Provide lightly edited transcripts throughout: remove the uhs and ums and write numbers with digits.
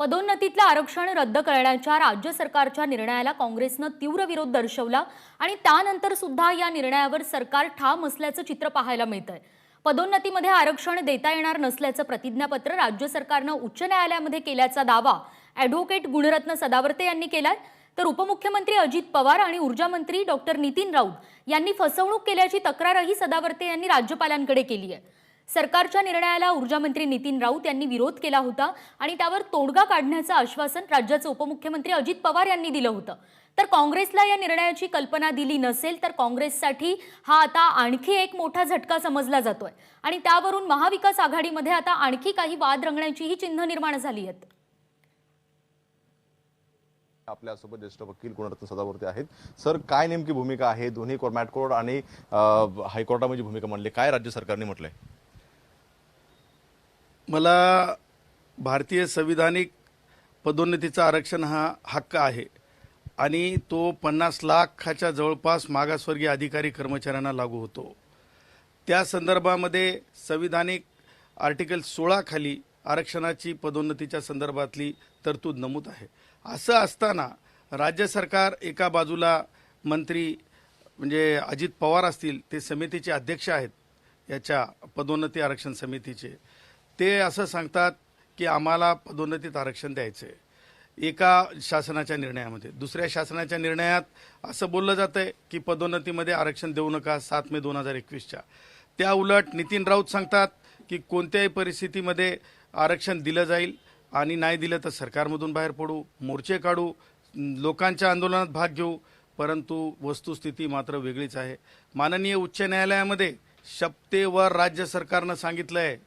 पदोन्नतीतलं आरक्षण रद्द करण्याच्या राज्य सरकारच्या निर्णयाला काँग्रेसनं तीव्र विरोध दर्शवला आणि त्यानंतर सुद्धा या निर्णयावर सरकार ठाम असल्याचं चित्र पाहायला मिळतंय। पदोन्नतीमध्ये आरक्षण देता येणार नसल्याचं प्रतिज्ञापत्र राज्य सरकारनं उच्च न्यायालयामध्ये केल्याचा दावा ॲडव्होकेट गुणरत्न सदावर्ते यांनी केलाय। तर उपमुख्यमंत्री अजित पवार आणि ऊर्जा मंत्री डॉक्टर नितीन राऊत यांनी फसवणूक केल्याची तक्रारही सदावर्ते यांनी राज्यपालांकडे केली आहे। सरकारच्या निर्णयाला ऊर्जा मंत्री नितीन राऊत यांनी विरोध केला होता आणि त्यावर तोडगा काढण्याचं आश्वासन राज्याचे उपमुख्यमंत्री अजित पवार यांनी दिलं होतं। तर काँग्रेसला या निर्णयाची कल्पना दिली नसेल तर काँग्रेससाठी हा आता आणखी एक मोठा झटका समजला जातोय आणि त्यावरून महाविकास आघाडीमध्ये आता आणखी काही वाद रंगण्याचीही चिन्ह निर्माण झाली आहेत। आपल्यासोबत ज्येष्ठ वकील गुणरत्न सदावर्ते आहेत। सर, काय नेमकी भूमिका आहे? दोन्ही कोर्ट कोर्ट आणि हायकोर्टामध्ये भूमिका मांडली, काय राज्य सरकारने म्हटलंय? मला भारतीय संविधानिक पदोन्नतीचा आरक्षण हा हक्क आहे आणि तो 50 लाखाच्या जवळपास मागासवर्गीय अधिकारी कर्मचाऱ्यांना लागू होतो। त्या संदर्भामध्ये संविधानिक आर्टिकल 16 खाली आरक्षणाची पदोन्नतीच्या संदर्भातली तरतूद नमूद आहे। असं असताना राज्य सरकार एका बाजूला मंत्री म्हणजे अजित पवार असतील, ते समितीचे अध्यक्ष आहेत याच्या पदोन्नती आरक्षण समितीचे, ते असं सांगतात की आम्हाला पदोन्नतीत आरक्षण द्यायचं आहे एका शासनाच्या निर्णयामध्ये। दुसऱ्या शासनाच्या निर्णयात असं बोललं जातंय की पदोन्नतीमध्ये आरक्षण देऊ नका 7 मे 2021च्या। त्या उलट नितीन राऊत सांगतात की कोणत्याही परिस्थितीमध्ये आरक्षण दिलं जाईल आणि नाही दिलं तर सरकारमधून बाहेर पडू, मोर्चे काढू, लोकांच्या आंदोलनात भाग घेऊ। परंतु वस्तुस्थिती मात्र वेगळीच आहे। माननीय उच्च न्यायालयामध्ये शपथेवर राज्य सरकारनं सांगितलं आहे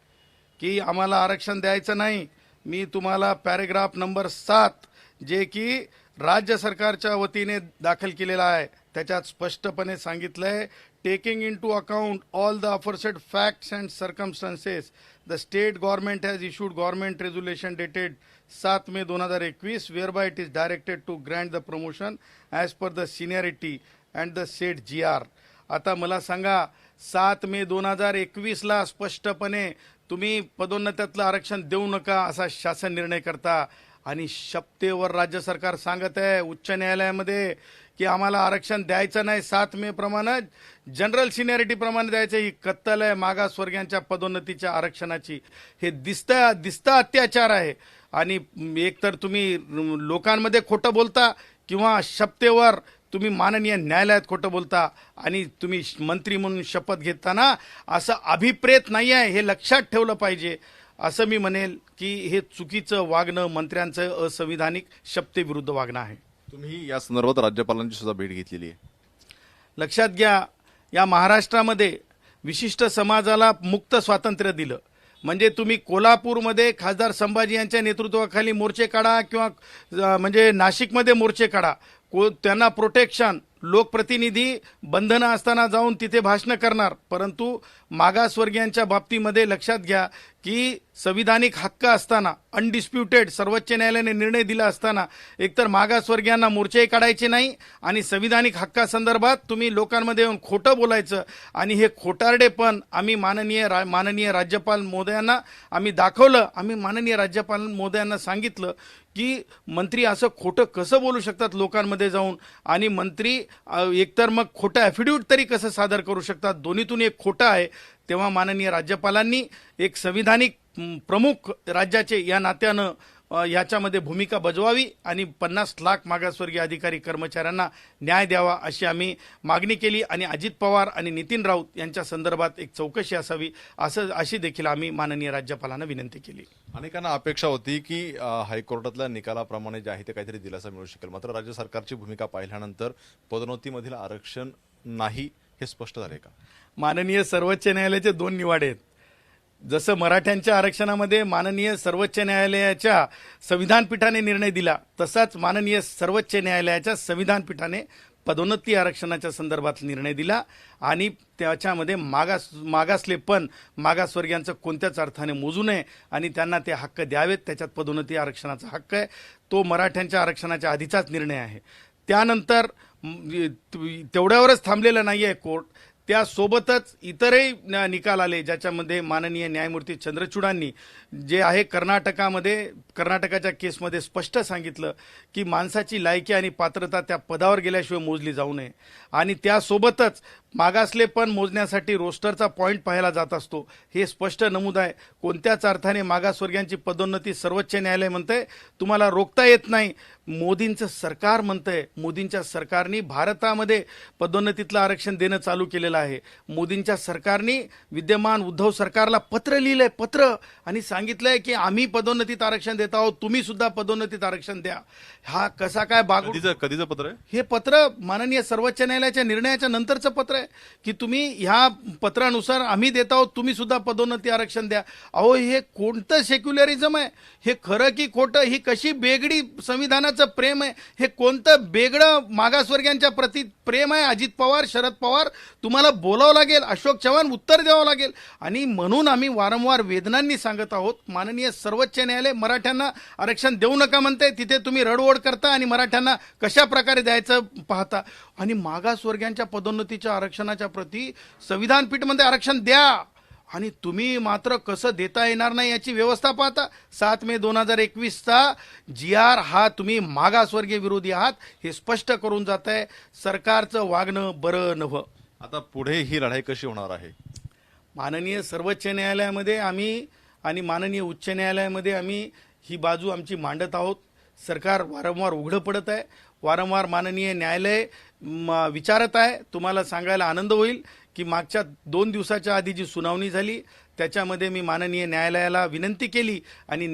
की आम्हाला आरक्षण द्यायचं नाही। मी तुम्हाला पॅरेग्राफ नंबर 7 जे की राज्य सरकारच्या वतीने दाखल केलेला आहे त्याच्यात स्पष्टपणे सांगितलं आहे, taking into account all the aforesaid facts and circumstances the state government has issued government resolution dated 7 may 2021 whereby it is directed to grant the promotion as per the seniority and the said GR। आता मला सांगा, 7 मे 2021ला स्पष्टपणे तुम्ही पदोन्नतीतलं आरक्षण देऊ नका असा शासन निर्णय करता आणि शपथेवर राज्य सरकार सांगत आहे उच्च न्यायालयामध्ये की आम्हाला आरक्षण द्यायचं नाही, 7 मे प्रमाणे जनरल सिनियरिटी प्रमाणे द्यायचं। ही कत्तल आहे मागासवर्गीयांच्या पदोन्नतीच्या आरक्षणाची। हे दिसता अत्याचार आहे आणि एकतर तुम्ही लोकांमध्ये खोटं बोलता किंवा शपथेवर तुम्ही माननीय न्यायालयात खोटं बोलता आणि तुम्ही मंत्री म्हणून शपथ घेताना असं अभिप्रेत नाही आहे, हे लक्षात ठेवलं पाहिजे। असं मी म्हणेल की हे चुकीचं वागणं, मंत्र्यांचं असंविधानिक शपथेविरुद्ध वागणं आहे। तुम्ही या संदर्भात राज्यपालांची सुद्धा भेट घेतलेली आहे। लक्षात घ्या, या महाराष्ट्रामध्ये विशिष्ट समाजाला मुक्त स्वातंत्र्य दिलं म्हणजे तुम्ही कोल्हापूरमध्ये खासदार संभाजी यांच्या नेतृत्वाखाली मोर्चे काढा किंवा म्हणजे नाशिकमध्ये मोर्चे काढा, त्यांना प्रोटेक्शन, लोकप्रतिनिधी बंधनं असताना जाऊन तिथे भाषणं करणार। परंतु मागासवर्गीयांच्या बाबतीमध्ये लक्षात घ्या की संविधानिक हक्क असताना, अनडिस्प्युटेड सर्वोच्च न्यायालयाने निर्णय दिला असताना एकतर मागासवर्गीयांना मोर्चेही काढायचे नाही आणि संविधानिक हक्कासंदर्भात तुम्ही लोकांमध्ये येऊन खोटं बोलायचं आणि हे खोटारडेपण आम्ही माननीय राज्यपाल महोदयांना आम्ही दाखवलं। आम्ही माननीय राज्यपाल महोदयांना सांगितलं की मंत्री असं खोटं कसं बोलू शकतात लोकांमध्ये जाऊन, आणि मंत्री एकतर मग खोटं ॲफिडेव्हिट तरी कसं सादर करू शकतात, दोन्हीतून एक खोटं आहे। तेव्हा माननीय राज्यपालांनी एक संविधानिक प्रमुख राज्याचे या नात्यानं याच्यामध्ये भूमिका बजवावी आणि 50 लाख मागासवर्गीय अधिकारी कर्मचाऱ्यांना न्याय द्यावा अशी आम्ही मागणी केली आणि अजित पवार आणि नितीन राऊत यांच्या संदर्भात एक चौकशी असावी अशी देखील आम्ही माननीय राज्यपालांना विनंती केली। अनेकांना अपेक्षा होती की हायकोर्टातल्या निकालाप्रमाणे जे आहे ते काहीतरी दिलासा मिळू शकेल, मात्र राज्य सरकारची भूमिका पाहिल्यानंतर पदोन्नतीमधील आरक्षण नाही हे स्पष्ट झाले का? माननीय सर्वोच्च न्यायालयाचे 2 निवाडे आहेत। जसं मराठ्यांच्या आरक्षणामध्ये माननीय सर्वोच्च न्यायालयाच्या संविधान पीठाने निर्णय दिला, तसाच माननीय सर्वोच्च न्यायालयाच्या संविधान पीठाने पदोन्नती आरक्षणाच्या संदर्भात निर्णय दिला आणि त्याच्यामध्ये मागासलेपण मागासवर्गीयांचं कोणत्याच अर्थाने मोजू नये आणि त्यांना ते हक्क द्यावेत। त्याच्यात पदोन्नती आरक्षणाचा हक्क आहे, तो मराठ्यांच्या आरक्षणाच्या आधीचाच निर्णय आहे। त्यानंतर तेवढ्यावरच थांबलेलं नाही आहे कोर्ट, त्यासोबतच इतरही निकाल आले, ज्याच्यामध्ये माननीय न्यायमूर्ती चंद्रचूडांनी जे आहे कर्नाटकाच्या केसमध्ये स्पष्ट सांगितलं की माणसाची लायकी आणि पात्रता त्या पदावर गेल्याशिवाय मोजली जाऊ नये. आणि त्यासोबतच मागासलेपण मोजण्यासाठी रोस्टरचा पॉईंट पाहायला जात असतो, हे स्पष्ट नमूद आहे. कोणत्याच अर्थाने मागासवर्गीयांची पदोन्नती सर्वोच्च न्यायालय म्हणतंय तुम्हाला रोखता येत नाही. मोदींचं सरकार म्हणतंय, मोदींच्या सरकारने भारतामध्ये पदोन्नतीतलं आरक्षण देणं चालू केलेलं आहे. मोदींच्या सरकारने विद्यमान उद्धव सरकारला पत्र लिहिलंय, पत्र, आणि सांगितलंय की आम्ही पदोन्नतीत आरक्षण देत आहोत, तुम्ही सुद्धा पदोन्नतीत आरक्षण द्या. हा कसा काय कधीचं पत्र आहे हे? पत्र माननीय सर्वोच्च न्यायालयाच्या निर्णयाच्या नंतरचं पत्र आहे की तुम्ही ह्या पत्रानुसार आम्ही देत आहोत, तुम्ही सुद्धा पदोन्नती आरक्षण द्या. अहो, हे कोणतं सेक्युलरिझम आहे? हे खरं की खोटं? ही कशी बेगडी संविधानाचं प्रेम आहे? हे कोणतं बेगडं मागासवर्गीयांच्या प्रति प्रेम आहे? अजित पवार, शरद पवार, तुम्हाला बोलावं लागेल, अशोक चव्हाण उत्तर द्यावं लागेल. आणि म्हणून आम्ही वारंवार वेदनांनी सांगत आहोत, माननीय सर्वोच्च न्यायालय मराठ्यांना आरक्षण देऊ नका म्हणते, तिथे तुम्ही रडवड करता आणि मराठ्यांना कशा प्रकारे द्यायचं पाहता. आणि मागासवर्गीयांच्या पदोन्नतीच्या आरक्षणाच्या प्रति संविधान पीठमध्ये आरक्षण द्या, आणि तुम्ही मात्र कसं देता येणार नाही याची व्यवस्था पाहता. 7 मे 2021चा GR हा तुम्ही मागासवर्गीय विरोधी आहात हे स्पष्ट करून जात आहे. सरकारचं वागणं बरं नव्हं. आता पुढे ही लढाई कशी होणार आहे? माननीय सर्वोच्च न्यायालयामध्ये आम्ही आणि माननीय उच्च न्यायालयामध्ये आम्ही ही बाजू आमची मांडत आहोत. सरकार वारंवार उघडं पडत आहे, वारंवार माननीय न्यायालय विचारत आहे. तुम्हाला सांगायला आनंद होईल की मागच्या 2 दिवसाच्या आधी जी सुनावणी झाली त्याच्यामध्ये मी माननीय न्यायालयाला विनंती केली आणि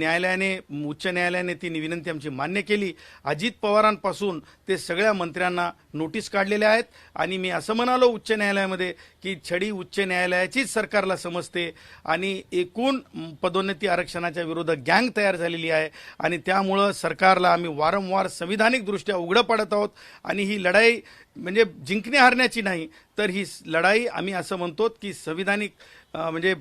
उच्च न्यायालयाने ती विनंती आमची मान्य केली. अजित पवारांपासून ते सगळ्या मंत्र्यांना नोटीस काढलेल्या आहेत. आणि मी असं म्हणालो उच्च न्यायालयामध्ये की छडी उच्च न्यायालयाचीच सरकारला समजते आणि एकूण पदोन्नती आरक्षणाच्या विरोधात गँग तयार झालेली आहे. आणि त्यामुळं सरकारला आम्ही वारंवार संविधानिकदृष्ट्या उघडं पडत आहोत. आणि ही लढाई म्हणजे जिंकणे हारण्याची नाही, तर ही लढाई आम्ही असं म्हणतो की संविधानिक म्हणजे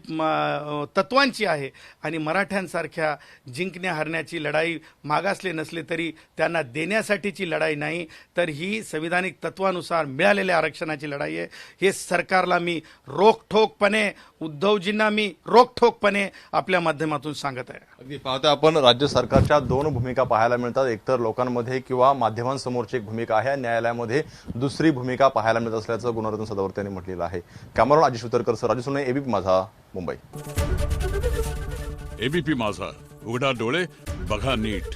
तत्वांची आहे. आणि मराठ्यांसारख्या जिंकण्या हरण्याची लढाई मागासले नसले तरी त्यांना देण्यासाठीची लढाई नाही, तर ही संविधानिक तत्वानुसार मिळालेल्या आरक्षणाची लढाई आहे. हे सरकारला मी रोखठोकपणे, उद्धवजींना मी रोखठोकपणे आपल्या माध्यमातून सांगत आहे. अगदी पाहता आपण राज्य सरकारच्या 2 भूमिका पाहायला मिळतात. एकतर लोकांमध्ये किंवा माध्यमांसमोरची एक भूमिका आहे, न्यायालयामध्ये दुसरी भूमिका पाहायला मिळत असल्याचं गुणरत्न सदावर्ते यांनी म्हटलेलं आहे. कॅमेरामन अजित उतरकर सर, राजू सोने, एबीपी माझा, मुंबई. एबीपी माझा, उघडा डोळे बघा नीट.